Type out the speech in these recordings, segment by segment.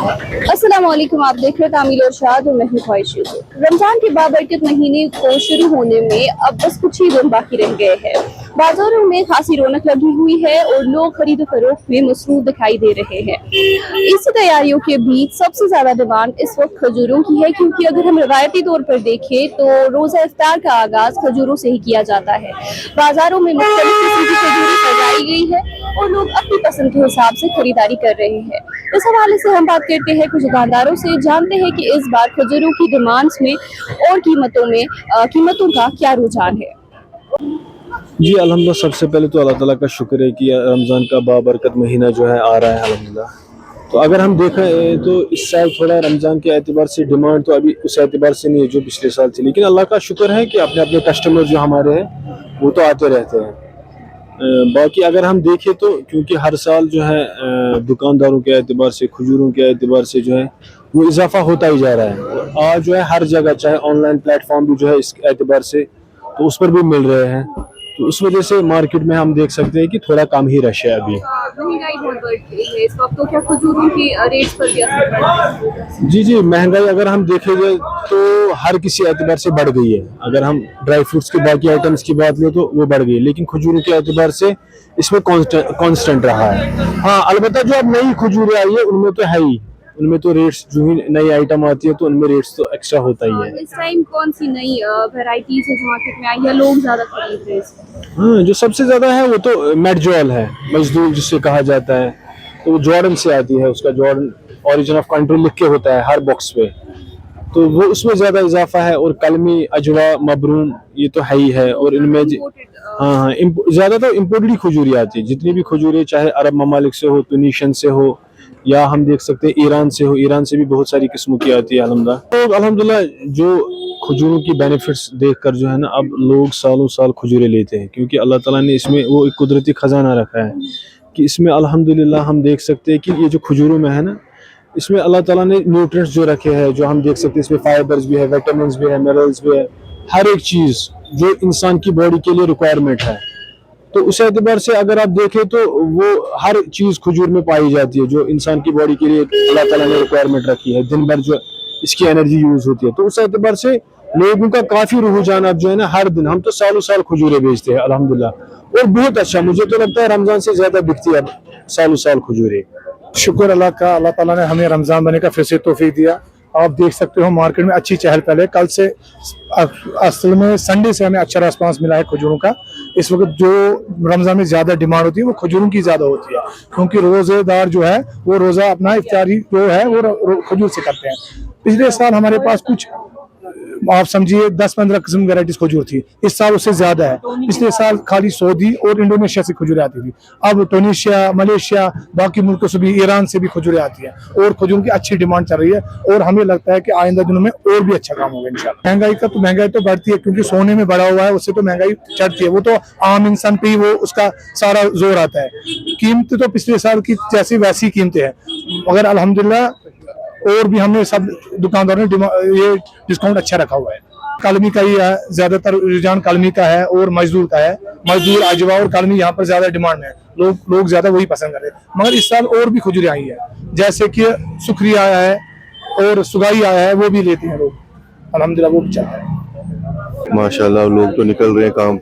अस्सलाम वालेकुम, आप देख रहे हैं तामील और शाद और मैं हूं ख्वाहिश यूसुफ। रमजान के बाबरकत महीने को शुरू होने में अब बस कुछ ही दिन बाकी रह गए हैं। बाजारों में खासी रौनक लगी हुई है और लोग खरीद फरोख्त में मसरूफ दिखाई दे रहे हैं। इसी तैयारियों के बीच सबसे ज्यादा डिमांड इस वक्त खजूरों की है, क्योंकि अगर हम रवायती तौर पर देखें तो रोजा इफ्तार का आगाज खजूरों से ही किया जाता है। बाजारों में मुख्तलिफ किस्म की खजूरें सजाई गई है और लोग अपनी पसंद के हिसाब से खरीदारी कर रहे हैं। इस हवाले से हम बात करते हैं कुछ दुकानदारों से, जानते हैं कि इस बार खजूरों की डिमांड्स में और कीमतों का क्या रुझान है। जी अल्हम्दुलिल्लाह, सबसे पहले तो अल्लाह ताला का शुक्र है कि रमज़ान का बाबरकत महीना जो है आ रहा है अल्हम्दुलिल्लाह। तो अगर हम देखें तो इस साल थोड़ा रमज़ान के एतबार से डिमांड तो अभी उस एतबार से नहीं है जो पिछले साल थी, लेकिन अल्लाह का शुक्र है कि अपने अपने कस्टमर जो हमारे हैं वो तो आते रहते हैं। बाकी अगर हम देखें तो क्योंकि हर साल जो है दुकानदारों के एतबार से, खजूरों के एतबार से जो है वो इजाफा होता ही जा रहा है। और आज जो है हर जगह, चाहे ऑनलाइन प्लेटफॉर्म भी जो है इस एतबार से तो उस पर भी मिल रहे हैं, तो उस वजह से मार्केट में हम देख सकते हैं कि थोड़ा कम ही रश है अभी। महंगाई बहुत बढ़ गई है इस वक्त, तो क्या खजूरों की रेट्स पर भी असर पड़ रहा है? जी महंगाई अगर हम देखेंगे तो हर किसी एतबार से बढ़ गई है। अगर हम ड्राई फ्रूट्स के बाकी आइटम्स की बात लें तो वो बढ़ गई, लेकिन खजूरों के एतबार से इसमें कांस्टेंट रहा है। हाँ, अलबत्ता जो अब नई खजूरें आई है उनमें तो है ही, उनमें तो रेट्स जो ही नई आइटम आती है तो उनमें रेट्स तो एक्स्ट्रा होता ही है। इस टाइम कौन सी नई वैरायटीज है जो मार्केट में आई है, लोग ज्यादा खरीद रहे हैं? हाँ, जो सबसे ज्यादा है वो तो मेडजोल है, मजदूर जिससे कहा जाता है। तो वो जॉर्डन से आती है, उसका जॉर्डन ओरिजिन ऑफ कंट्री लिख के होता है हर बॉक्स पे, तो वो उसमें ज्यादा इजाफा है। और कलमी, अजवा, मबरूम ये तो है ही है। और इनमें हाँ ज्यादातर इम्पोर्टेड ही खजूरी आती है। जितनी भी खजूरें चाहे अरब ममालिक से हो, ट्यूनीशियन से हो, या हम देख सकते हैं ईरान से हो, ईरान से भी बहुत सारी किस्मों की आती है अल्हम्दुलिल्लाह। तो अल्हम्दुलिल्लाह जो खजूरों की बेनिफिट्स देखकर जो है ना अब लोग सालों साल खजूरें लेते हैं, क्योंकि अल्लाह ताला ने इसमें वो एक कुदरती खजाना रखा है कि इसमें अल्हम्दुलिल्लाह हम देख सकते हैं कि ये जो खजूरों में है ना, इसमें अल्लाह ताला ने न्यूट्रिएंट्स जो रखे हैं, जो हम देख सकते हैं इसमें फाइबर्स भी है, विटामिन्स भी है, मिनरल्स भी है, हर एक चीज जो इंसान की बॉडी के लिए रिक्वायरमेंट है। तो उस एतबार से अगर आप देखें तो वो हर चीज खजूर में पाई जाती है जो इंसान की बॉडी के लिए अल्लाह ताला ने रिक्वायरमेंट रखी है, दिन भर जो इसकी एनर्जी यूज होती है। तो उस एतबार से लोगों का काफी रुझान अब जो है ना, हर दिन हम तो सालों साल खजूरें बेचते हैं अल्हम्दुलिल्लाह, और बहुत अच्छा, मुझे तो लगता है रमजान से ज्यादा बिकती है अब सालों साल खजूरें। शुक्र अल्लाह का, अल्लाह ताला ने हमें रमज़ान बनने का फिर से तौफीक दिया। आप देख सकते हो मार्केट में अच्छी चहल पहल है। कल से असल में संडे से हमें अच्छा रिस्पांस मिला है खजूरों का। इस वक्त जो रमज़ान में ज़्यादा डिमांड होती है वो खजूरों की ज़्यादा होती है, क्योंकि रोज़ेदार जो है वो रोज़ा अपना इफ्तारी जो है वो खजूर से करते हैं। पिछले साल हमारे पास कुछ आप समझिए 10-15 किस्म की वैराइटीज खजूर थी, इस साल उससे ज्यादा है। पिछले साल खाली सऊदी और इंडोनेशिया से खजूरें आती थी, अब टूनीशिया, मलेशिया, बाकी मुल्कों से भी, ईरान से भी खजूरें आती हैं और खजूर की अच्छी डिमांड चल रही है। और हमें लगता है कि आइंदा दिनों में और भी अच्छा काम होगा इंशाल्लाह। महंगाई तो बढ़ती है, क्योंकि सोने में बढ़ा हुआ है, उससे तो महंगाई चढ़ती है, वो तो आम इंसान पे ही वो उसका सारा जोर आता है। कीमत तो पिछले साल की जैसी वैसी कीमतें हैं, मगर अल्हम्दुलिल्लाह और भी हमने सब दुकानदारों ने ये डिस्काउंट अच्छा रखा हुआ है। कलमी का ही है, ज्यादातर रुझान कलमी का है और मजदूर का है। मजदूर, अजवा और कलमी यहाँ पर ज्यादा डिमांड है, लोग ज्यादा वही पसंद कर रहे हैं। मगर इस साल और भी खजूरें आई है, जैसे कि सुखरी आया है और सुगाई आया है, वो भी लेते हैं लोग अल्हम्दुलिल्लाह, वो भी चल रहा है माशाल्लाह। लोग तो निकल रहे हैं काम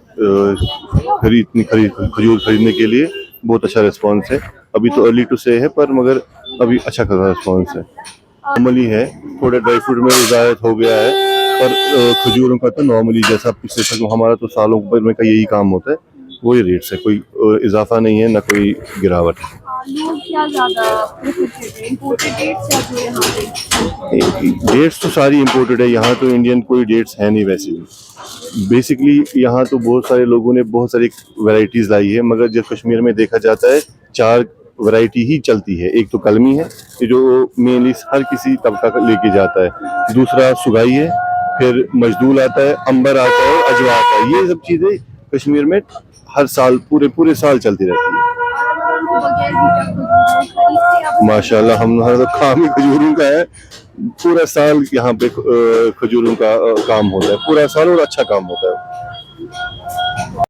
खजूर खरीदने के लिए, बहुत अच्छा रिस्पांस है। अभी तो अर्ली टू से है, पर मगर अभी अच्छा खासा रिस्पांस है। नॉर्मली है, थोड़ा ड्राई फ्रूट में इजाफा हो गया है, पर खजूरों का तो नॉर्मली जैसा पिछले साल हमारा तो सालों में का यही काम होता है, वही रेट्स है, कोई इजाफा नहीं है, ना कोई गिरावट है। लोग क्या ज्यादा प्रेफर करते हैं, इंपोर्टेड डेट्स या जो यहाँ पे? डेट्स तो सारी इंपोर्टेड है, यहाँ तो इंडियन कोई डेट्स है नहीं वैसे भी। बेसिकली यहाँ तो बहुत सारे लोगों ने बहुत सारी वैरायटीज लाई है, मगर जब कश्मीर में देखा जाता है 4 वैरायटी ही चलती है। एक तो कलमी है जो मेनली हर किसी तबका का लेके जाता है, दूसरा सुगाई है, फिर मजदूर आता है, अंबर आता है, अजवा आता है। ये सब चीजें कश्मीर में हर साल पूरे साल चलती रहती है। माशाल्लाह हमारा तो काम ही खजूरों का है, पूरा साल यहाँ पे खजूरों का काम होता है, पूरा साल, और अच्छा काम होता है।